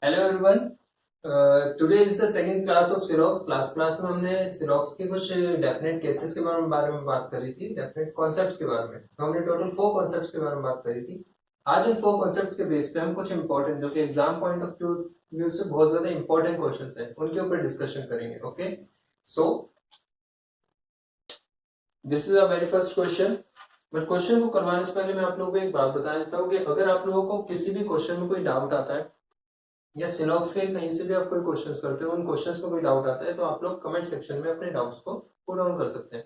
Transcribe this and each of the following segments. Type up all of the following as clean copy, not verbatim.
Hello everyone. Today is the second class of सिरोक्स। Last class में हमने सिरोक्स के कुछ डेफिनेट केसेस के बारे में बात करी थी, डेफिनेट कॉन्सेप्ट्स के बारे में। तो हमने टोटल 4 कॉन्सेप्ट्स के बारे में बात करी थी। आज उन 4 कॉन्सेप्ट्स के बेस पे हम कुछ इंपॉर्टेंट, जो कि एग्जाम पॉइंट ऑफ व्यू से बहुत ज्यादा इंपॉर्टेंट क्वेश्चंस हैं, उनके ऊपर डिस्कशन करेंगे। Okay, so this is a very first question. But question को करवाने से पहले मैं आप लोगों को एक बात बता देता हूँ कि अगर आप लोगों को किसी भी क्वेश्चन में कोई डाउट आता है या सिनॉप्स के कहीं से भी आप कोई क्वेश्चंस करते हो, उन क्वेश्चंस में कोई डाउट आता है, तो आप लोग कमेंट सेक्शन में अपने डाउट्स को पुट डाउन कर सकते हैं,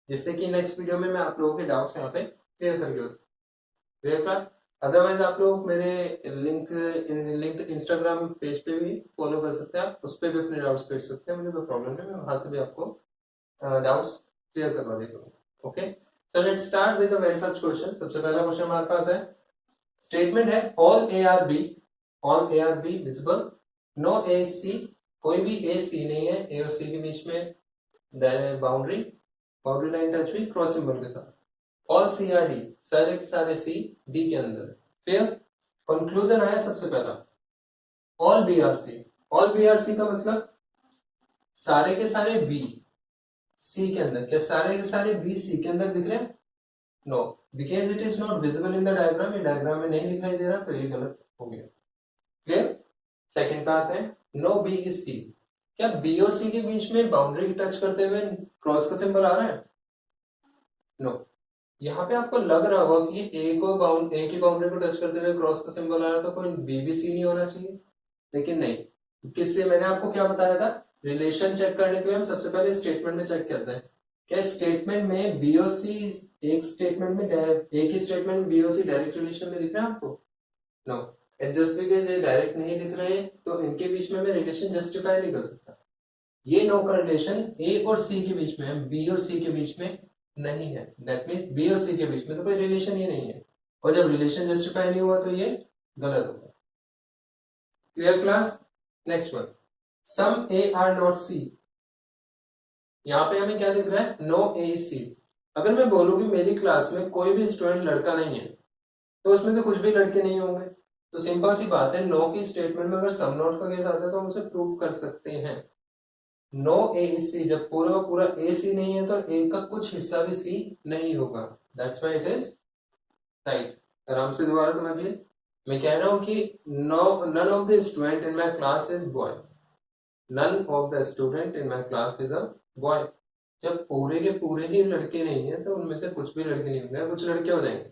जिससे कि नेक्स्ट वीडियो में मैं आप लोगों के डाउट्स यहाँ पे क्लियर करके क्लियर क्लास। अदरवाइज आप लोग मेरे लिंक इंस्टाग्राम पेज पे भी फॉलो कर सकते हैं, आप उस पर भी अपने डाउट्स भेज सकते हैं, मुझे कोई प्रॉब्लम नहीं, मैं वहां से भी आपको डाउट्स क्लियर करवा देता हूँ। Okay, so let's start with the very first question. सबसे पहला क्वेश्चन हमारे पास है, स्टेटमेंट है all A are B visible, no A C, कोई भी ए सी नहीं है, ए और सी के बीच में बाउंड्री बाउंड्री लाइन टच हुई क्रॉस सिंबल के साथ। ऑल सी आर डी, सारे के सारे सी डी के अंदर। फिर कंक्लूजन आया सबसे पहला, all B are C. All B are C का मतलब सारे के सारे बी सी के अंदर। क्या सारे के सारे बी सी के अंदर दिख रहे हैं? No, because it is not visible in the diagram. ये डायग्राम में नहीं दिखाई दे रहा, तो ये गलत हो गया। क्लियर। सेकंड पे आते हैं, नो बी इज सी। क्या बी और सी के बीच में बाउंड्री टच करते हुए क्रॉस का सिंबल आ रहा है? नो। यहाँ पे आपको लग रहा होगा कि ए की बाउंड्री को टच करते हुए क्रॉस का सिंबल आ रहा है, तो कोई बी भी सी नहीं होना चाहिए, लेकिन नहीं। किससे? मैंने आपको क्या बताया था, रिलेशन चेक करने के लिए हम सबसे पहले स्टेटमेंट में चेक करते हैं। क्या स्टेटमेंट में बी और सी, एक स्टेटमेंट में एक ही स्टेटमेंट में बी और सी डायरेक्ट रिलेशन में दिख रहा है आपको? नो। जस्ट बिकॉज ये डायरेक्ट नहीं दिख रहे हैं, तो इनके बीच में मैं रिलेशन जस्टिफाई नहीं कर सकता। ये नो का रिलेशन ए और सी के बीच में है, बी और सी के बीच में नहीं है। दैट मीन्स बी और सी के बीच में तो कोई रिलेशन ही नहीं है, और जब रिलेशन जस्टिफाई नहीं हुआ तो ये गलत होगा। Clear class. Next one, some A are not C. यहाँ पे हमें क्या दिख रहा है? No A C. अगर मैं बोलूँ कि मेरी क्लास में कोई भी स्टूडेंट लड़का नहीं है, तो उसमें से कुछ भी लड़के नहीं होंगे। तो सिंपल सी बात है, नो की स्टेटमेंट में अगर सम नॉट का केस आता है तो हम उसे प्रूव कर सकते हैं। नो ए सी, जब पूरा का पूरा ए सी नहीं है तो ए का कुछ हिस्सा भी सी नहीं होगा। That's why it is right. आराम से दोबारा समझिए, मैं कह रहा हूं कि no, none of the student in my class is boy. None of the student in my class is a boy. जब पूरे के पूरे ही लड़के नहीं है तो उनमें से कुछ भी लड़के नहीं होंगे, कुछ लड़के हो जाएंगे,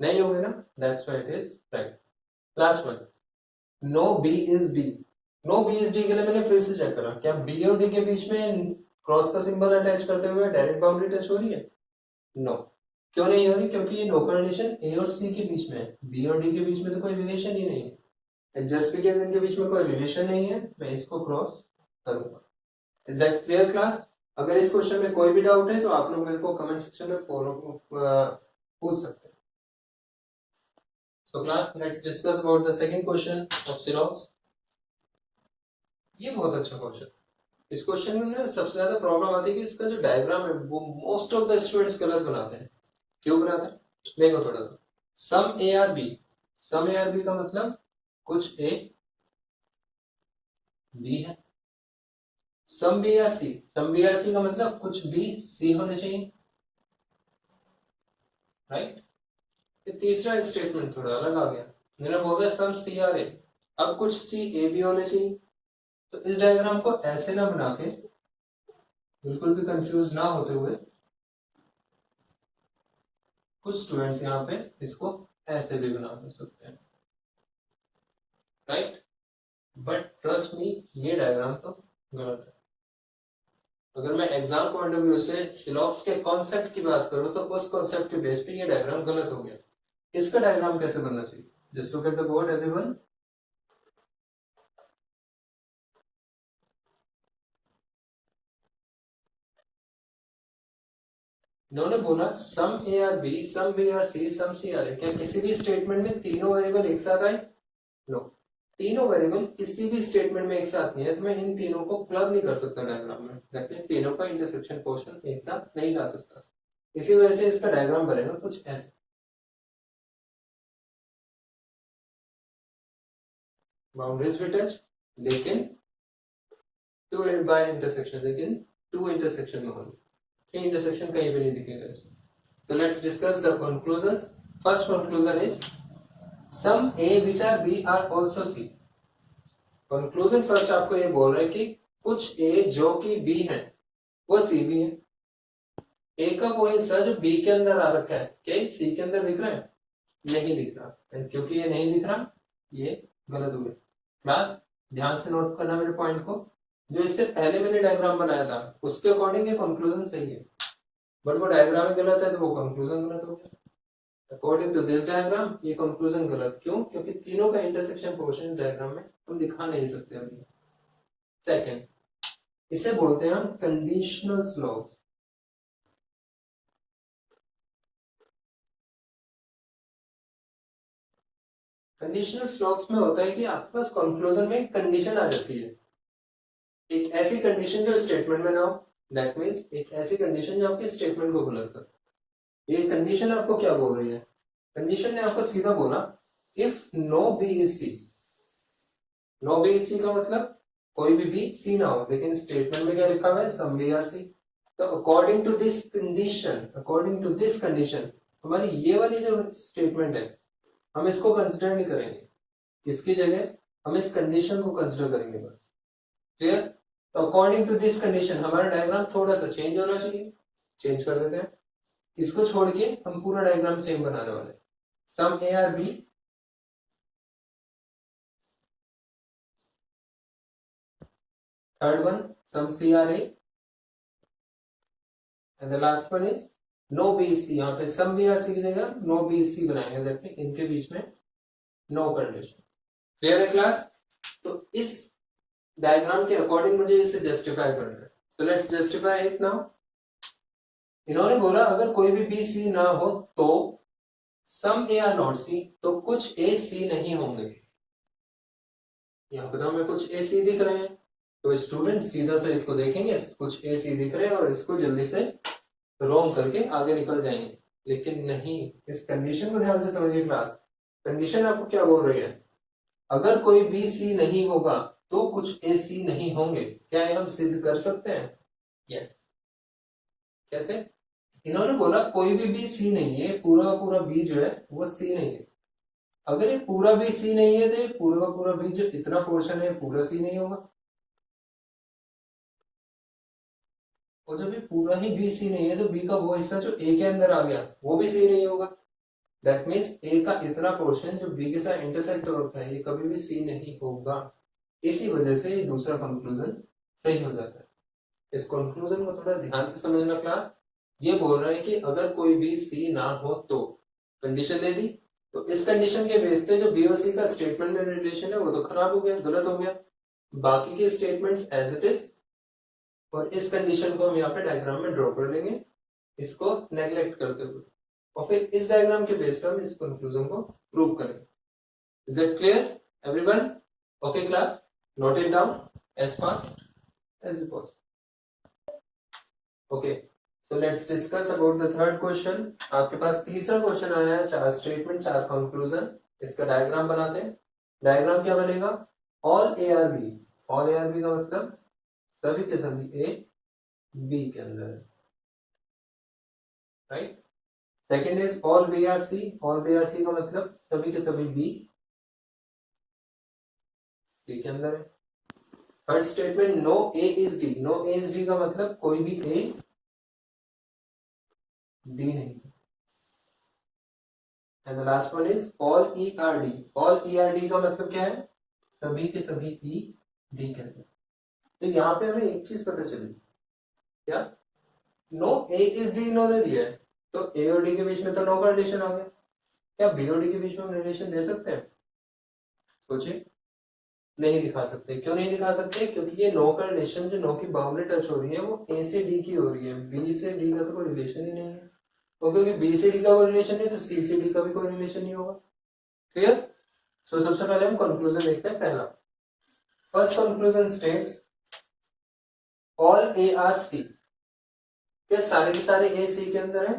नहीं होंगे ना। That's why it is right. Last one, no B is D. No B is D के लिए मैंने फिर से चेक करा, क्या बी और डी के बीच में क्रॉस का सिंबल अटैच करते हुए डायरेक्ट बाउंड्री टच हो रही है? नो। क्यों नहीं हो रही? क्योंकि ये नो का रिलेशन ए और सी के बीच में है, बी और डी के बीच में तो कोई रिलेशन ही नहीं है। जस्ट बिकॉज इनके बीच में कोई रिलेशन नहीं है, मैं इसको क्रॉस करूंगा। Is that clear class? अगर इस क्वेश्चन में कोई भी डाउट है तो आप लोग मेरे को कमेंट सेक्शन में फॉलो पूछ सकते हैं। So class, let's discuss about the second question of Xerox. ये बहुत अच्छा क्वेश्चन। इस क्वेश्चन में ना सबसे ज्यादा प्रॉब्लम आती है कि इसका जो डायग्राम है वो मोस्ट ऑफ द स्टूडेंट्स गलत बनाते हैं। क्यों बनाते हैं? देखो थोड़ा सा, some A are B. Some A are B का मतलब कुछ ए बी है। Some B are C, some B are C का मतलब कुछ बी सी होने चाहिए, राइट। ये तीसरा स्टेटमेंट थोड़ा अलग आ गया, मैंने बोला सम सी आर ए, अब कुछ सी ए भी होने चाहिए। तो इस डायग्राम को ऐसे ना बना के, बिल्कुल भी कंफ्यूज ना होते हुए, कुछ स्टूडेंट्स यहाँ पे इसको ऐसे भी बना सकते हैं, राइट। बट ट्रस्ट मी, ये डायग्राम तो गलत है। अगर मैं एग्जाम पॉइंट ऑफ व्यू से सिलॉक्स के कॉन्सेप्ट की बात करूं तो उस कॉन्सेप्ट के बेस पे ये डायग्राम गलत हो गया। इसका डायग्राम कैसे बनना चाहिए? Just look at the board everyone. इन्होंने बोला some A are B, some B are C, some C are A. क्या किसी भी स्टेटमेंट में तीनों वेरिएबल एक साथ आए? नो। तीनों वेरिएबल किसी भी स्टेटमेंट में एक साथ नहीं है, तो मैं इन तीनों को क्लब नहीं कर सकता डायग्राम में। दैट मींस तीनों का इंटरसेक्शन पोर्शन एक साथ नहीं ला सकता। इसी वजह से इसका डायग्राम बनेगा कुछ ऐसे। बाउंड्रीज भी टच, लेकिन टू एंड बाय इंटरसेक्शन, लेकिन टू इंटरसेक्शन में होगी, थ्री इंटरसेक्शन कहीं भी नहीं दिखेगा इसमें। So let's discuss the conclusions. First conclusion is some A which are B are also C. Conclusion first आपको ये बोल रहा है कि कुछ A जो कि B है वो C भी है। A का कोई हिस्सा जो B के अंदर आ रखा है, क्या C के अंदर दिख रहा है? नहीं दिख रहा, and क्योंकि ये नहीं दिख रहा ये गलत हो गया। क्लास ध्यान से नोट करना मेरे पॉइंट को, जो इससे पहले मैंने डायग्राम बनाया था उसके अकॉर्डिंग ये कंक्लूजन सही है, बट वो डायग्राम ही गलत है तो वो कंक्लूजन गलत हो गया। अकॉर्डिंग टू दिस डायग्राम ये कंक्लूजन गलत, क्यों? क्योंकि तीनों का इंटरसेक्शन पोर्शन डायग्राम में हम दिखा नहीं सकते अभी। सेकंड, इसे बोलते हैं हम कंडीशनल स्लोप्स। कंडीशनल स्लोप्स में होता है कि आपके पास कंक्लूजन में एक कंडीशन आ जाती है, एक ऐसी कंडीशन जो स्टेटमेंट में ना हो, दैट मींस एक ऐसी कंडीशन जो आपके स्टेटमेंट को गलत कर। ये कंडीशन आपको क्या बोल रही है? कंडीशन ने आपको सीधा बोला if no B is C. No B is C का मतलब कोई भी बी सी ना हो, लेकिन स्टेटमेंट में क्या लिखा हुआ है? Some B are C. तो अकॉर्डिंग टू दिस कंडीशन हमारी ये वाली जो स्टेटमेंट है हम इसको कंसिडर नहीं करेंगे, इसकी जगह हम इस कंडीशन को कंसिडर करेंगे बस। क्लियर? तो अकॉर्डिंग टू दिस कंडीशन हमारा डायग्राम थोड़ा सा चेंज होना चाहिए, चेंज कर देते हैं। इसको छोड़ के हम पूरा डायग्राम सेम बनाने वाले। Some A are B, third one some C are A, and the last one is no B C. यहाँ पे सम बी आर सी की जगह नो बी सी बनाएंगे, दैट मीन इनके बीच में नो कंडीशन। क्लियर है क्लास? तो इस डायग्राम के अकॉर्डिंग मुझे इसे जस्टिफाई करना है, तो लेट्स जस्टिफाई इट नाउ। इन्होंने बोला अगर कोई भी बी सी ना हो तो सम ए आर नॉट सी, तो कुछ ए सी नहीं होंगे। यहाँ पे तो हमें कुछ ए सी दिख रहे हैं, तो स्टूडेंट सीधा से इसको देखेंगे कुछ ए सी दिख रहे हैं और इसको जल्दी से रोम करके आगे निकल जाएंगे, लेकिन नहीं, इस कंडीशन को ध्यान से समझिए क्लास। कंडीशन आपको क्या बोल रही है? अगर कोई बी सी नहीं होगा तो कुछ ए सी नहीं होंगे। क्या ये हम सिद्ध कर सकते हैं? यस। कैसे? इन्होंने बोला कोई भी बी सी नहीं है, पूरा का पूरा बी जो है वो सी नहीं है। अगर ये पूरा बी सी नहीं है तो ये पूरा का पूरा बी जो इतना पोर्शन है पूरा सी नहीं होगा, और जब ये पूरा ही बी सी नहीं है तो बी का वो हिस्सा जो ए के अंदर आ गया वो भी सी नहीं होगा। दैट मीन्स ए का इतना पोर्शन जो बी के साथ इंटरसेक्ट होता है ये कभी भी सी नहीं होगा। इसी वजह से ये दूसरा कंक्लूजन सही हो जाता है। इस कंक्लूजन को थोड़ा ध्यान से समझना क्लास। ये बोल रहा है कि अगर कोई भी सी ना हो तो कंडीशन दे दी, तो इस कंडीशन के बेस पे जो बी और सी का स्टेटमेंट में रिलेशन है वो तो खराब हो गया, गलत हो गया। बाकी के स्टेटमेंट्स एज इट इज, और इस कंडीशन को हम यहाँ पे डायग्राम में ड्रॉ कर लेंगे इसको नेग्लेक्ट करते हुए, और फिर इस डायग्राम के बेस पर हम इस कंक्लूजन को प्रूव करेंगे। Is it clear everyone? Okay class, note it down as fast as possible. Okay, so let's discuss about the third question. आपके पास तीसरा क्वेश्चन आया है, 4 स्टेटमेंट 4 कंक्लूजन। इसका डायग्राम बनाते हैं। डायग्राम क्या बनेगा? All A are B. All A are B का मतलब सभी के सभी ए बी के अंदर है, right. Second is all B are C. All B are C का मतलब सभी के सभी बी सी के अंदर है। Third statement no A is D. No A is D का मतलब कोई भी ए डी नहीं। And the last one is all E are D. All E are D का मतलब क्या है? सभी के सभी ई डी के अंदर। तो यहाँ पे हमें एक चीज पता चली, क्या? नो ए इज डी इन्होंने दिया है, तो ए और डी के बीच में तो नो का रिलेशन आ गया। क्या बी और डी के बीच में हम रिलेशन दे सकते हैं? सोचिए, नहीं दिखा सकते। क्यों नहीं दिखा सकते? क्योंकि ये नो का रिलेशन जो नो की बाउंड्री टच हो रही है वो ए से डी की हो रही है, बी से डी का तो कोई रिलेशन ही नहीं है। तो क्योंकि बी से डी का कोई रिलेशन नहीं तो सी से डी का भी कोई रिलेशन नहीं होगा। क्लियर? सो सबसे पहले हम कंक्लूजन देखते हैं। पहला, first conclusion states all A are C. क्या सारे के सारे ए सी के अंदर है?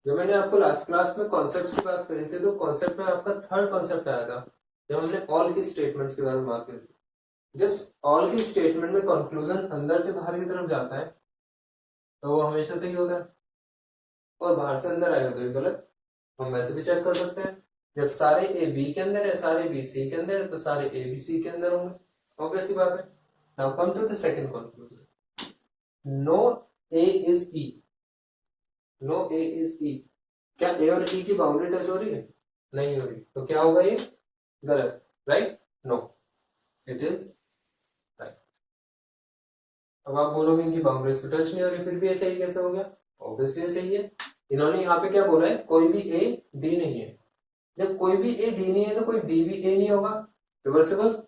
जो मैंने आपको लास्ट क्लास में कॉन्सेप्ट की बात करी थी, तो कॉन्सेप्ट में आपका थर्ड कॉन्सेप्ट आया था जब हमने ऑल की स्टेटमेंट्स के बारे में बात करी, जब ऑल की स्टेटमेंट में कंक्लूजन अंदर से बाहर की तरफ जाता है तो वो हमेशा सही होता है, और बाहर से अंदर आएगा तो ये गलत। हम वैसे भी चेक कर सकते हैं, जब सारे ए बी के अंदर है, सारे बी सी के अंदर है, तो सारे ए बी सी के अंदर होंगे, ऑब्वियस सी बात है। Now come to the second conclusion, no A is E, no A is E. क्या ए और ई की बाउंड्री टच हो रही है? नहीं हो रही, तो क्या होगा ये? गलत, right? No, it is right. अब आप बोलोगे इनकी बाउंड्रीज तो टच नहीं हो रही, फिर भी ऐसा ही कैसे हो गया? ऑब्वियसली सही है। इन्होंने यहाँ पे क्या बोला है? कोई भी ए डी नहीं है। जब कोई भी ए डी नहीं है तो कोई डी भी ए नहीं होगा, रिवर्सिबल।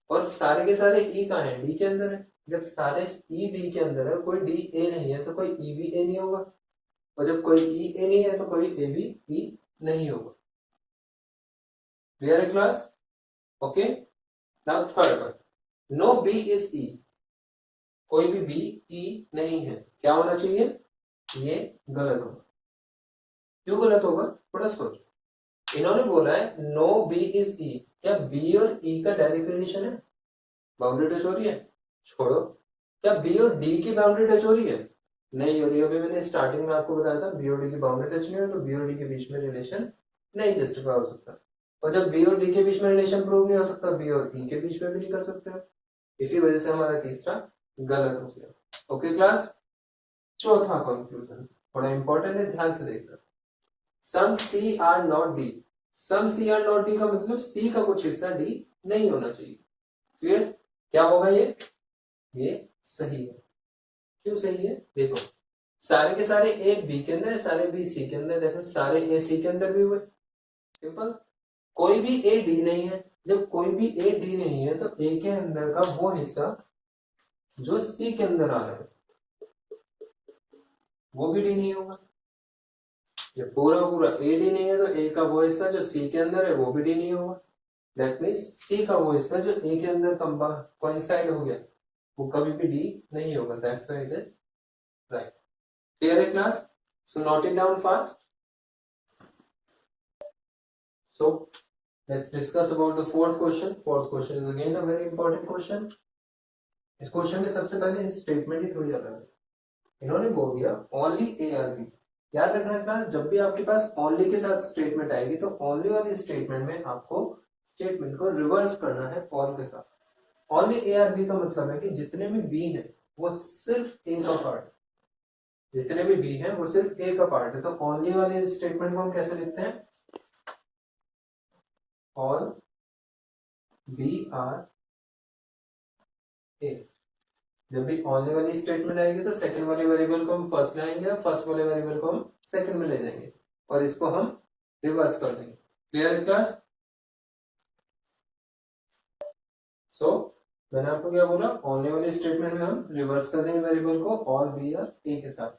और सारे के सारे ई कहाँ है? डी के अंदर है। जब सारे ई डी के अंदर है, कोई डी ए नहीं है तो कोई ई भी ए नहीं होगा, और जब कोई ई ए नहीं है तो कोई ए भी ई नहीं होगा। क्लियर है class? Okay, now third one, no B is E. कोई भी बी ई नहीं है, क्या होना चाहिए? ये गलत होगा। क्यों गलत होगा? थोड़ा सोचो। इन्होंने बोला है नो बी इज ई, क्या बी और ई का डायरेक्ट रिलेशन है? बाउंड्री टच हो रही है? छोड़ो। क्या बी और डी की बाउंड्री टच हो रही है? नहीं हो रही। अभी मैंने स्टार्टिंग में आपको बताया था बी और डी की बाउंड्री टच नहीं हो, तो बी और डी के बीच में रिलेशन नहीं जस्टिफाई हो सकता। और जब बी और डी के बीच में रिलेशन प्रूव नहीं हो सकता, बी और ई के बीच में भी नहीं कर सकते हो। इसी वजह से हमारा तीसरा गलत हो गया। ओके क्लास, चौथा कंक्लूजन थोड़ा इंपॉर्टेंट है, ध्यान से देखना। Some C are not D. Some C are not D का मतलब सी का कुछ हिस्सा डी नहीं होना चाहिए। क्लियर? क्या होगा ये सही है। क्यों सही है? देखो, सारे के सारे ए बी के अंदर है, सारे बी सी के अंदर, देखो सारे ए सी के अंदर भी हुए। सिंपल। कोई भी ए डी नहीं है। जब कोई भी ए डी नहीं है तो ए के अंदर का वो हिस्सा जो सी के अंदर आ रहा है वो भी डी नहीं होगा। जब पूरा पूरा ए डी नहीं है तो ए का वो हिस्सा जो सी के अंदर है वो भी डी नहीं होगा। दैट मीन्स सी का वो हिस्सा जो ए के अंदर कोइंसाइड हो गया वो कभी भी डी नहीं होगा। That's why it is right. Clear है class? So note it down fast. So let's discuss about the fourth question. Fourth question is again a very important question. इस क्वेश्चन में सबसे पहले इस स्टेटमेंट ही थोड़ी अलग है। इन्होंने बोल दिया ओनली ए आर बी। याद रखना क्लास, जब भी आपके पास ओनली के साथ स्टेटमेंट आएगी तो ओनली वाली स्टेटमेंट में आपको स्टेटमेंट को रिवर्स करना है ऑल के साथ। ओनली ए आर बी का मतलब है कि जितने भी बी है वो सिर्फ ए का पार्ट है। जितने भी बी है वो सिर्फ ए का पार्ट है। तो ओनली वाले स्टेटमेंट को हम कैसे लिखते हैं? ऑल बी आर ए। जब भी ओनली वाली स्टेटमेंट आएगी तो सेकंड वाले वेरिएबल को हम फर्स्ट में आएंगे और फर्स्ट वाले वेरिएबल को हम सेकंड में ले जाएंगे और इसको हम रिवर्स कर देंगे। क्लियर है क्लास? सो मैंने आपको क्या बोला? ओनली वाली स्टेटमेंट में हम रिवर्स कर देंगे वेरिएबल को ऑल बी आर ए के साथ।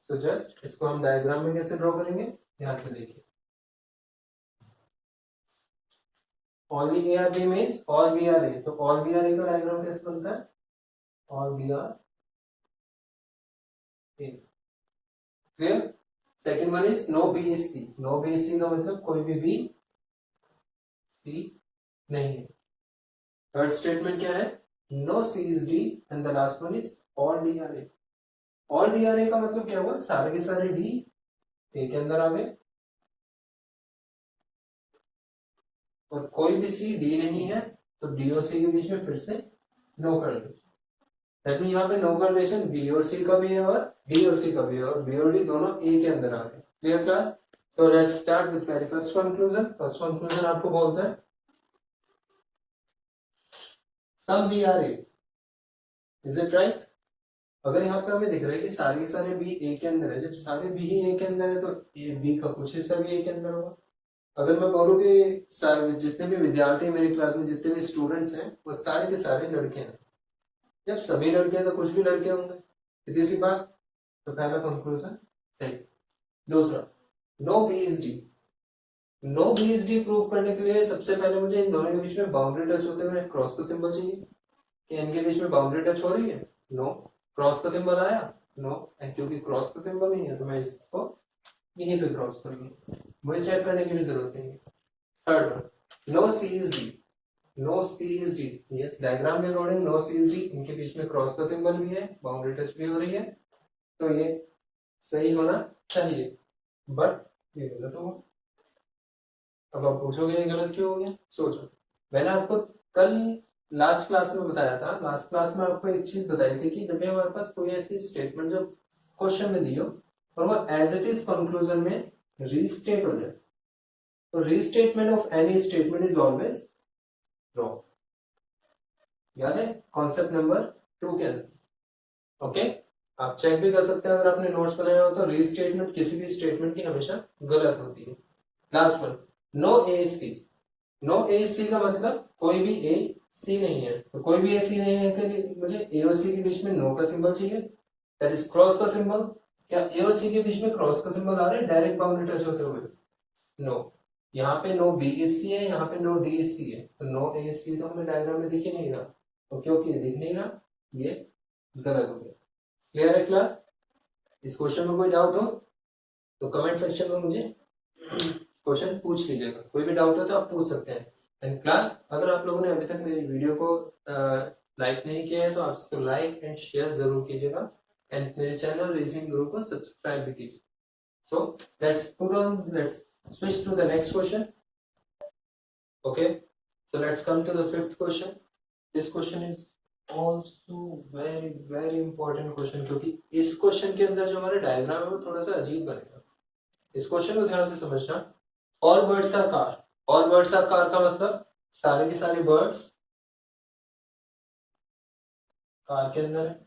तो जस्ट इसको हम डायग्राम में कैसे ड्रॉ करेंगे, ध्यान से देखिए। Only A R B means all B R A, तो all B R A का डायग्राम कैसे बनता है? all B R A। Clear? Second one is no B is C। no B is C का मतलब कोई भी B C नहीं है। थर्ड स्टेटमेंट क्या है? no C is D and the last one is all D R A। all D R A का मतलब क्या हुआ? सारे के सारे D A के अंदर आ गए और कोई भी सी डी नहीं है तो डी और सी के बीच में फिर से नो करलेशन। यहाँ पे नो करलेशन बी और सी का भी है और डी और सी का भी है, और बी और डी दोनों ए के अंदर आ गए। Clear class? So let's start with very first conclusion. First conclusion आपको बोलता है some B are A. Is it right? अगर यहाँ पे हमें दिख रहा है कि सारे के सारे बी ए के अंदर है, जब सारे बी ही ए के अंदर है तो ए बी का कुछ हिस्सा भी ए के अंदर होगा। अगर मैं बोलूँ कि सारे जितने भी विद्यार्थी मेरी क्लास में जितने भी स्टूडेंट्स हैं वो सारे के सारे लड़के हैं, जब सभी लड़के हैं तो कुछ भी लड़के होंगे, सीधी सी बात। तो पहला कंक्लूजन सही। दूसरा, no B is D. No B is D prove करने के लिए सबसे पहले मुझे इन दोनों के बीच में बाउंड्री टच होते हुए क्रॉस का सिंबल चाहिए कि इनके बीच में बाउंड्री टच हो रही है। नो। क्रॉस का सिंबल आया? नो। क्योंकि क्रॉस का सिंबल नहीं है तो मैं इसको यहीं पे क्रॉस करूंगी, मुझे चेक करने की भी जरूरत नहीं है। Third one, no C is D, no C is D, yes diagram के according no C is D, इनके बीच में क्रॉस का सिंबल भी है, बाउंड्री टच भी हो रही है, तो ये सही होना चाहिए, बट ये गलत होगा। अब आप पूछोगे ये गलत क्यों हो गया, सोचो। मैंने आपको कल लास्ट क्लास में बताया था, लास्ट क्लास में आपको एक चीज बताई थी कि जब भी हमारे पास कोई ऐसी स्टेटमेंट जो क्वेश्चन में दी हो और वो एज इट इज कंक्लूजन में रीस्टेट हो जाए, तो restatement of any statement is always wrong. याद है कॉन्सेप्ट नंबर 2 के अंदर। ओके, आप चेक भी कर सकते हैं अगर आपने नोट्स बनाया हो तो, रीस्टेटमेंट किसी भी स्टेटमेंट की हमेशा गलत होती है। Last one, no A C, no A सी का मतलब कोई भी ए सी नहीं है, तो कोई भी ए सी नहीं है कि मुझे ए और सी के बीच में नो का सिंबल चाहिए, दैट इज क्रॉस का सिंबल। क्या ए और सी के बीच में क्रॉस का सिंबल आ रहा है डायरेक्ट बाउंड्री टच होते हुए? नो। यहाँ पे नो बी एस सी है, यहाँ पे नो डी एस सी है, तो नो ए एस सी तो हमें डायग्राम में दिख ही नहीं रहा, तो क्योंकि ये दिख नहीं रहा ये गलत हो गया। क्लियर है क्लास? इस क्वेश्चन में कोई डाउट हो तो कमेंट सेक्शन में मुझे क्वेश्चन पूछ लीजिएगा, कोई भी डाउट हो तो आप पूछ सकते हैं। एंड क्लास, अगर आप लोगों ने अभी तक मेरी वीडियो को लाइक नहीं किया है तो आप इसको लाइक एंड शेयर जरूर कीजिएगा, एंड मेरे चैनल रीजनिंग गुरु को सब्सक्राइब भी कीजिए। So let's switch to the next question. Okay, so let's come to the fifth question. This question is also very important question, क्योंकि इस क्वेश्चन के अंदर जो हमारा डायग्राम है वो थोड़ा सा अजीब बनेगा। इस क्वेश्चन को ध्यान से समझना। All birds are car, all birds are car का मतलब सारे के सारे बर्ड्स कार के अंदर है।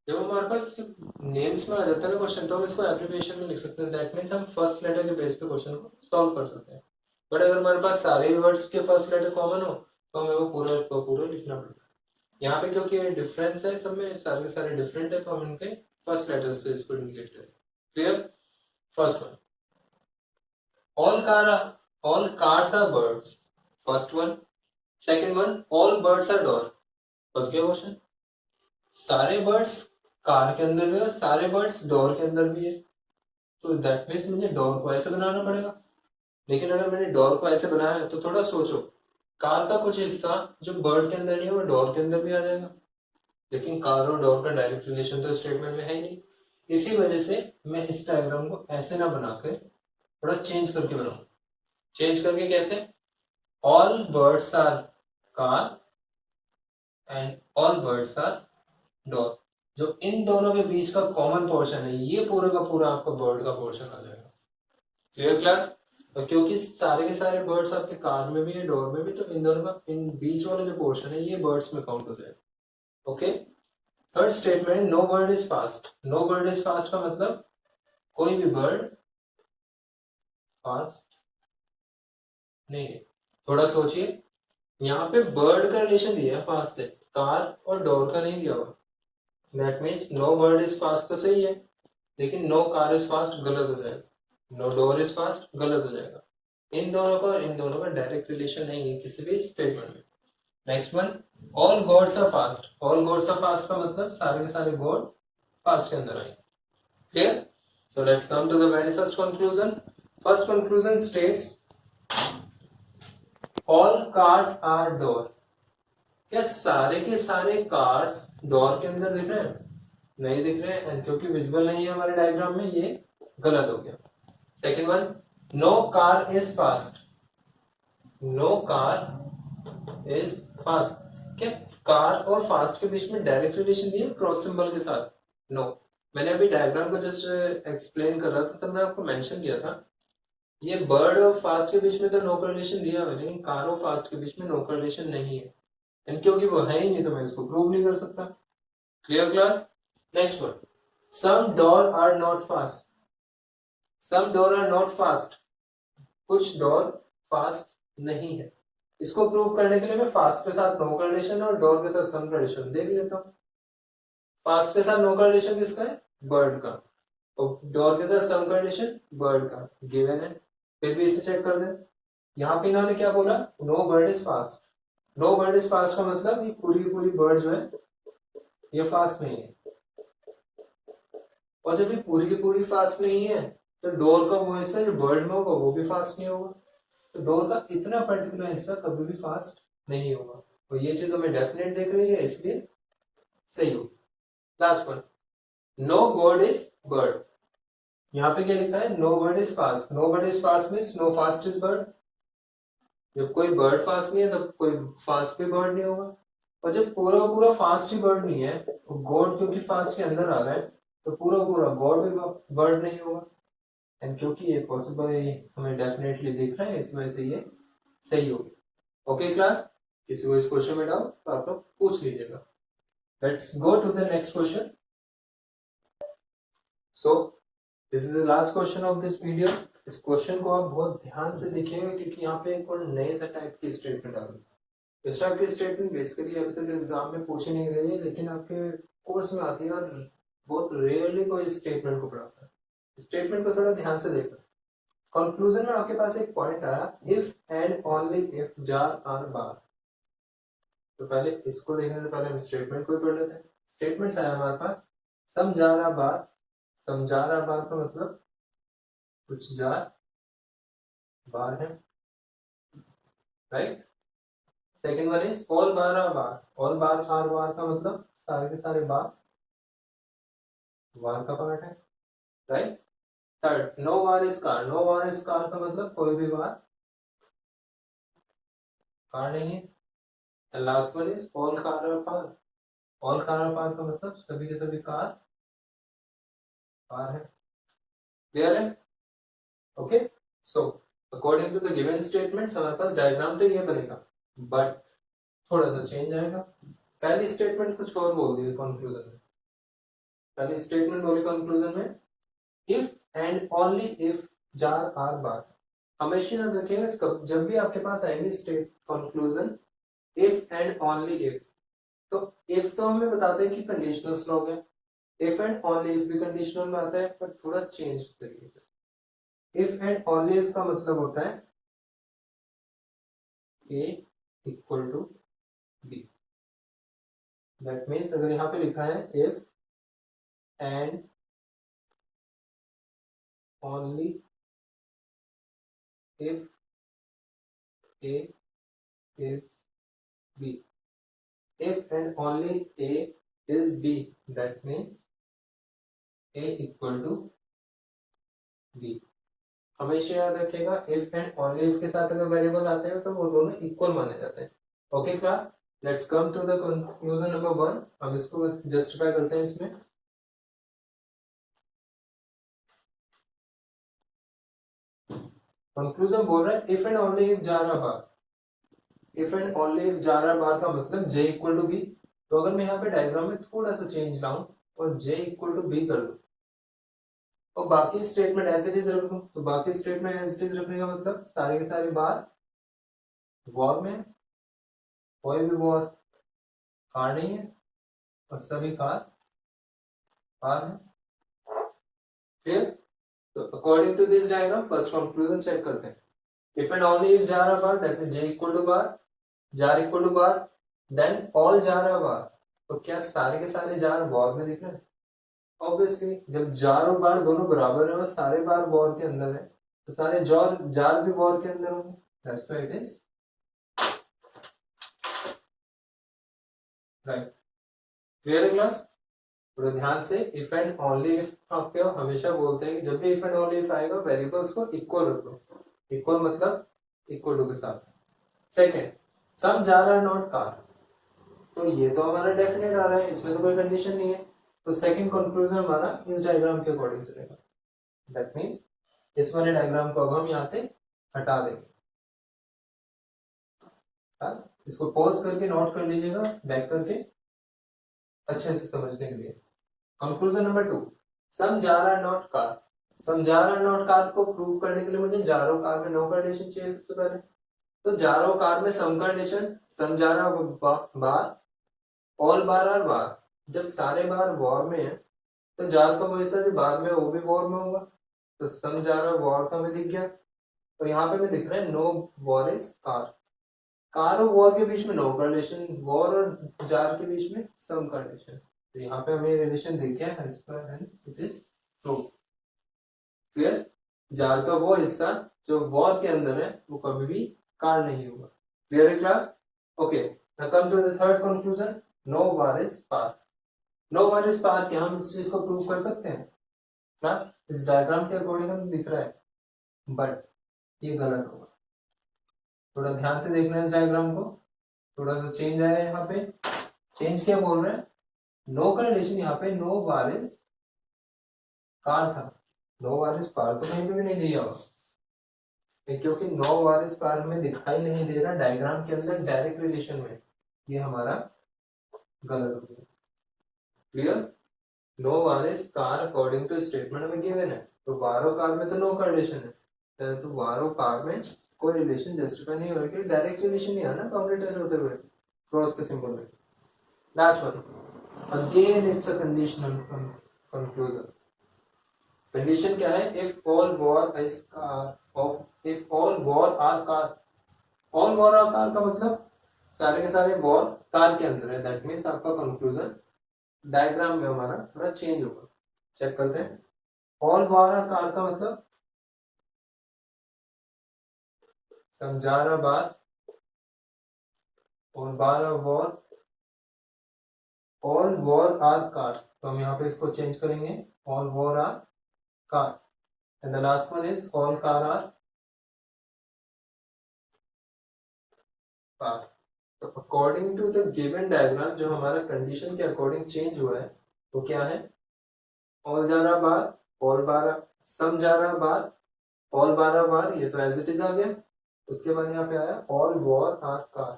जब हमारे पास नेम्स में आ जाता है ना क्वेश्चन, तो हम इसको एप्लीकेशन में लिख सकते हैं, दैट मीन्स हम फर्स्ट लेटर के बेस पे क्वेश्चन को सॉल्व कर सकते हैं। बट अगर हमारे पास सारे वर्ड्स के फर्स्ट लेटर कॉमन हो तो हमें वो पूरा लिखना पड़ेगा। यहाँ पे क्योंकि डिफरेंस है सब में, सारे के सारे डिफरेंट है, तो हम इनके फर्स्ट लेटर से इसको इंडिकेट करें। Clear? First one, all cars are birds, first one. Second one, all birds are dog, first question. सारे बर्ड्स कार के अंदर भी है, सारे बर्ड्स डोर के अंदर भी है, तो दैट मीन्स मुझे डोर को ऐसे बनाना पड़ेगा। लेकिन अगर मैंने डोर को ऐसे बनाया है तो थोड़ा सोचो, कार का कुछ हिस्सा जो बर्ड के अंदर नहीं है वो डोर के अंदर भी आ जाएगा, लेकिन कार और डोर का डायरेक्ट रिलेशन तो स्टेटमेंट में है ही नहीं। इसी वजह से मैं इस डायग्राम को ऐसे ना बनाकर थोड़ा चेंज करके बनाऊं। चेंज करके कैसे? All birds are car and all birds are dog, जो इन दोनों के बीच का कॉमन पोर्शन है ये पूरा का पूरा आपका बर्ड का पोर्शन आ जाएगा। Clear class? और क्योंकि सारे के सारे बर्ड्स आपके कार में भी है डोर में भी, तो इन दोनों का इन बीच वाला जो पोर्शन है ये बर्ड्स में काउंट हो जाएगा। Okay, third statement, no bird is fast. No bird is fast का मतलब कोई भी बर्ड फास्ट नहीं है। थोड़ा सोचिए, यहाँ पे बर्ड का रिलेशन दिया है फास्ट है, कार और डोर का नहीं दिया हुआ। That means no bird is fast तो सही है, लेकिन नो कार इज फास्ट गलत हो जाएगा, नो डोर इज फास्ट गलत हो जाएगा। इन दोनों का डायरेक्ट रिलेशन नहीं है किसी भी स्टेटमेंट में। Next one, all birds are fast. All birds are fast का मतलब सारे के सारे बर्ड फास्ट के अंदर आएंगे। Clear? So let's come to the very first conclusion. First conclusion states all cars are door. क्या सारे के सारे कार्स डोर के अंदर दिख रहे हैं? नहीं दिख रहे हैं, क्योंकि विजिबल नहीं है हमारे डायग्राम में, ये गलत हो गया। Second one, no car is fast. No car is fast, क्या कार और फास्ट के बीच में डायरेक्ट रिलेशन दिया क्रॉस सिंबल के साथ? नो। मैंने अभी डायग्राम को जस्ट एक्सप्लेन कर रहा था तब मैं आपको मेंशन किया था, ये बर्ड और फास्ट के बीच में तो नो का रिलेशन दिया हुआ है, लेकिन कार और फास्ट के बीच में नो का रिलेशन नहीं है, एंड क्योंकि वो है ही नहीं तो मैं इसको प्रूव नहीं कर सकता। Clear class? Next one, some door are not fast. Some door are not fast, कुछ डोर फास्ट नहीं है। इसको प्रूव करने के लिए मैं फास्ट के साथ नो का रिलेशन और डोर के साथ सम का रिलेशन देख लेता हूँ। फास्ट के साथ नो का रिलेशन किसका है? बर्ड का, और डोर के साथ सम का रिलेशन बर्ड का गिवन है। फिर भी इसे चेक कर दे, यहाँ पे इन्होंने क्या बोला? No bird is fast. No bird is fast का मतलब ये पूरी बर्ड जो है ये फास्ट नहीं है, और जब ये पूरी की पूरी फास्ट नहीं है तो डोर का वो हिस्सा जो बर्ड में होगा वो भी फास्ट नहीं होगा, तो डोर का इतना पर्टिकुलर हिस्सा कभी भी फास्ट नहीं होगा। तो ये चीज हमें डेफिनेट देख रही है, इसलिए सही हो। Last one, no bird is bird. यहाँ पे क्या लिखा है, no bird is fast. No bird is fast means no fast is bird. जब कोई बर्ड फास्ट नहीं है तब कोई फास्ट भी बर्ड नहीं होगा। और जब पूरा पूरा फास्ट ही बर्ड नहीं है, तो गॉड क्योंकि फास्ट के अंदर आ रहा है, तो पूरा पूरा गॉड भी बर्ड नहीं होगा। एंड क्योंकि ये पॉसिबल है, हमें डेफिनेटली दिख रहा है, इस वजह से ये सही होगी। ओके क्लास, किसी को इस क्वेश्चन में डाउट तो आप लोग पूछ लीजिएगा। Let's go to the next question. So this is the last question of this video. इस क्वेश्चन को आप बहुत ध्यान से देखिएगा, क्योंकि यहाँ पे एक और नए टाइप की स्टेटमेंट आ गई। इस टाइप की स्टेटमेंट बेसिकली अभी तक एग्जाम में पूछी नहीं गई है, लेकिन आपके कोर्स में आती है और बहुत रेयरली कोई स्टेटमेंट को पढ़ाता है। स्टेटमेंट को थोड़ा ध्यान से देखना। कंक्लूजन में आपके पास एक पॉइंट आया, if and only if jar are bar. तो पहले इसको देखने से पहले हम स्टेटमेंट को पढ़ लेते हैं। स्टेटमेंट्स आया हमारे पास, सम jar are bar. Some jar are बार का मतलब कुछ जार बार है, right. Second one is all bar are bar. All bar are बार का मतलब सारे के सारे बार बार का पार्ट है, right. Third, no bar is car. No bar is car का मतलब कोई भी बार कार नहीं है। Last one is all car are par. All car are par का मतलब सभी के सभी कार पार है। क्लियर है? Okay, so according to the given statements हमारे पास डायग्राम तो ये बनेगा, बट थोड़ा सा चेंज आएगा। पहली स्टेटमेंट कुछ और बोल दी कंक्लूजन में। पहली स्टेटमेंट बोली कंक्लूजन में, if and only if jar are बार। हमेशा याद रखिएगा जब भी आपके पास आएगी state conclusion if and only if, तो इफ तो हमें बताते हैं कि कंडीशनल स्लॉग है, इफ एंड ओनली इफ भी कंडीशनल में आता है, पर थोड़ा चेंज तरीके से। इफ एंड ओनली इफ का मतलब होता है A equal to B. That means अगर यहाँ पे लिखा है if and only if A is B, if and only a is b, that means a equal to b। हमेशा याद रखिएगा if and only if के साथ अगर वेरिएबल आते हैं तो वो दोनों इक्वल माने जाते हैं। Okay class, let's come to the conclusion number 1। हम इसको जस्टिफाई करते हैं इसमें। कंक्लूजन बोल रहा है if and only if jar are bar. If and only if jar are बार का मतलब j इक्वल टू बी। तो अगर मैं यहाँ पे डायग्राम में थोड़ा सा चेंज लाऊं और j इक्वल टू बी कर दूं और बाकी स्टेटमेंट एज इट इज रख दूं, तो बाकी स्टेटमेंट एज इट इज रखने का मतलब सारे के सारे बार वॉर में, कोई भी वॉर कार नहीं है और सभी कार कार है। क्लियर? तो according to this diagram first conclusion check करते हैं। If and only if jar are bar, that means j equal to bar, jar equal to bar, then all jar are bar. तो क्या सारे के सारे jar war में दिख रहे हैं? ऑब्वियसली जब जार और बार दोनों बराबर है और सारे बार वॉर के अंदर है, तो सारे जार भी वॉर के अंदर होंगे। That's why it is right. Clear class? थोड़ा ध्यान से, इफ एंड ओनली इफ आपके हमेशा बोलते हैं कि जब भी इफ एंड ओनली इफ आएगा वेरिएबल्स को इक्वल रखो। इक्वल मतलब इक्वल टू के साथ। Second, some jar are not car. तो ये तो हमारा डेफिनेट आ रहा है, इसमें तो कोई कंडीशन नहीं है। तो सेकंड कंक्लूजन हमारा इस डायग्राम के अकॉर्डिंग चलेगा। दैट मींस इस वाले डायग्राम को अब हम यहाँ से हटा देंगे। बस इसको पॉज करके नोट कर लीजिएगा, बैक करके अच्छे से समझने के लिए। Conclusion number 2, some jar are not car. Some jar are not car को प्रूव करने के लिए मुझे जारो कार में नो कंडीशन चाहिए सबसे पहले। तो जारो कार में some condition, some jar are bar, all bar are बार। जब सारे बार वॉर में है तो जार का वो हिस्सा जो बार में वो भी वॉर में होगा, तो सम जार और वॉर का में दिख गया। तो यहाँ पे मैं लिख रहा है no war is car. Car और वॉर के बीच में नो कंडीशन, वॉर और जार के बीच में सम कंडीशन। तो यहाँ पे हमें रिलेशन दिख गया, it is true. Clear? Jar का वो हिस्सा जो वॉर के अंदर है वो कभी भी कार नहीं होगा। क्लियर है class? Okay, now come to the third conclusion, no war is par. No war is par क्या हम इस चीज को प्रूव कर सकते हैं क्लास? इस डायग्राम के अकॉर्डिंग हमें दिख रहा है, बट ये गलत होगा। थोड़ा ध्यान से देखना है इस डायग्राम को, थोड़ा सा चेंज आया है यहाँ पे। चेंज क्या बोल रहे हैं? नो का रिलेशन यहाँ पे नो वार इज कार था, नो वार इज पार तो कहीं पे भी नहीं दिया होगा, क्योंकि नो वार इज पार हमें दिखाई नहीं दे रहा डायग्राम के अंदर डायरेक्ट रिलेशन में, ये हमारा गलत हो गया। Clear? No war is car according to statement हमें गिवन है, तो वार और कार में तो नो का रिलेशन है, तो वार और कार में कोई रिलेशन जस्टिफाई नहीं हो रहा, क्योंकि डायरेक्ट रिलेशन नहीं है ना कॉन्ग्रेटेड होते हुए क्रॉस के सिंबल में। Last one, again it's a conditional conclusion. Condition क्या है? If all war is car of, if all war are car, all war are car का मतलब सारे के सारे वॉर कार के अंदर है, दैट मीन्स आपका कंक्लूजन डायग्राम में हमारा थोड़ा चेंज होगा। चेक करते हैं, ऑल वॉर आर कार का मतलब समझा रहा बात, और bar war, all war are car, तो हम यहाँ पे इसको चेंज करेंगे, all war are car, and the last one is all car are car. तो according to the given diagram जो हमारा कंडीशन के अकॉर्डिंग चेंज हुआ है वो क्या है? ऑल जा रहा बार, ऑल बार, सम जा रहा बार, ऑल 12 बार, ये तो एज इट इज आ गया। उसके बाद यहाँ पे आया ऑल वॉर आर कार,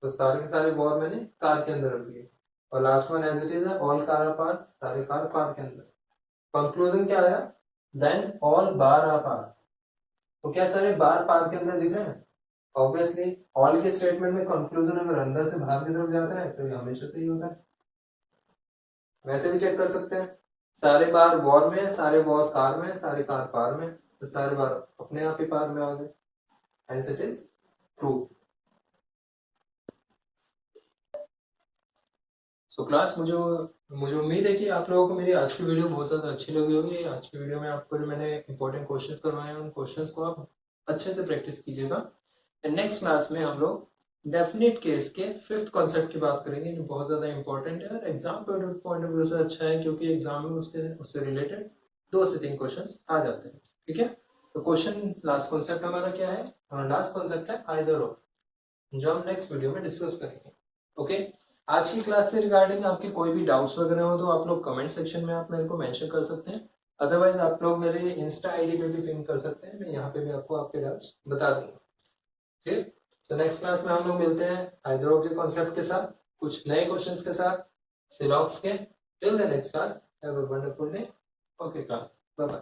तो सारे के सारे वॉर मैंने कार के अंदर रख दिए, और last one as it is है ऑल कार आर पार, सारे कार पार के अंदर। कंक्लूजन क्या आया? Then all bar are par, तो क्या सारे बार पार के अंदर दिख रहे हैं? ऑब्वियसली ऑल के स्टेटमेंट में कंक्लूजन अगर अंदर से बाहर की तरफ जाता है तो ये हमेशा सही होता है। वैसे भी चेक कर सकते हैं, सारे बार वॉर में है, सारे वॉर कार में है, सारे कार पार में, तो सारे बार अपने आप ही पार में आ गए, hence it is true। So class, मुझे उम्मीद है कि आप लोगों को मेरी आज की वीडियो बहुत ज़्यादा अच्छी लगी होगी। आज की वीडियो में आपको जो मैंने इंपॉर्टेंट क्वेश्चंस करवाए हैं उन क्वेश्चंस को आप अच्छे से प्रैक्टिस कीजिएगा। एंड नेक्स्ट क्लास में हम लोग डेफिनेट केस के फिफ्थ कॉन्सेप्ट की बात करेंगे, जो बहुत ज़्यादा इंपॉर्टेंट है और एग्जाम पॉइंट ऑफ व्यू से अच्छा है, क्योंकि एग्जाम में उससे रिलेटेड 2 से 3 क्वेश्चन आ जाते हैं। ठीक है, तो क्वेश्चन लास्ट कॉन्सेप्ट हमारा क्या है? हमारा लास्ट कॉन्सेप्ट है आइदर और, जो हम नेक्स्ट वीडियो में डिस्कस करेंगे। ओके, आज की क्लास से रिगार्डिंग आपके कोई भी डाउट्स वगैरह हो तो आप लोग कमेंट सेक्शन में आप मेरे को मेंशन कर सकते हैं, अदरवाइज आप लोग मेरे इंस्टा आईडी पे भी पिंग कर सकते हैं, मैं यहाँ पे भी आपको आपके डाउट्स बता दूंगा। ठीक, तो नेक्स्ट क्लास में हम लोग मिलते हैं आइदर ऑफ के कॉन्सेप्ट के साथ, कुछ नए क्वेश्चंस के साथ, सिलॉक्स के। Till the next class, have a wonderful day. Okay class, bye bye.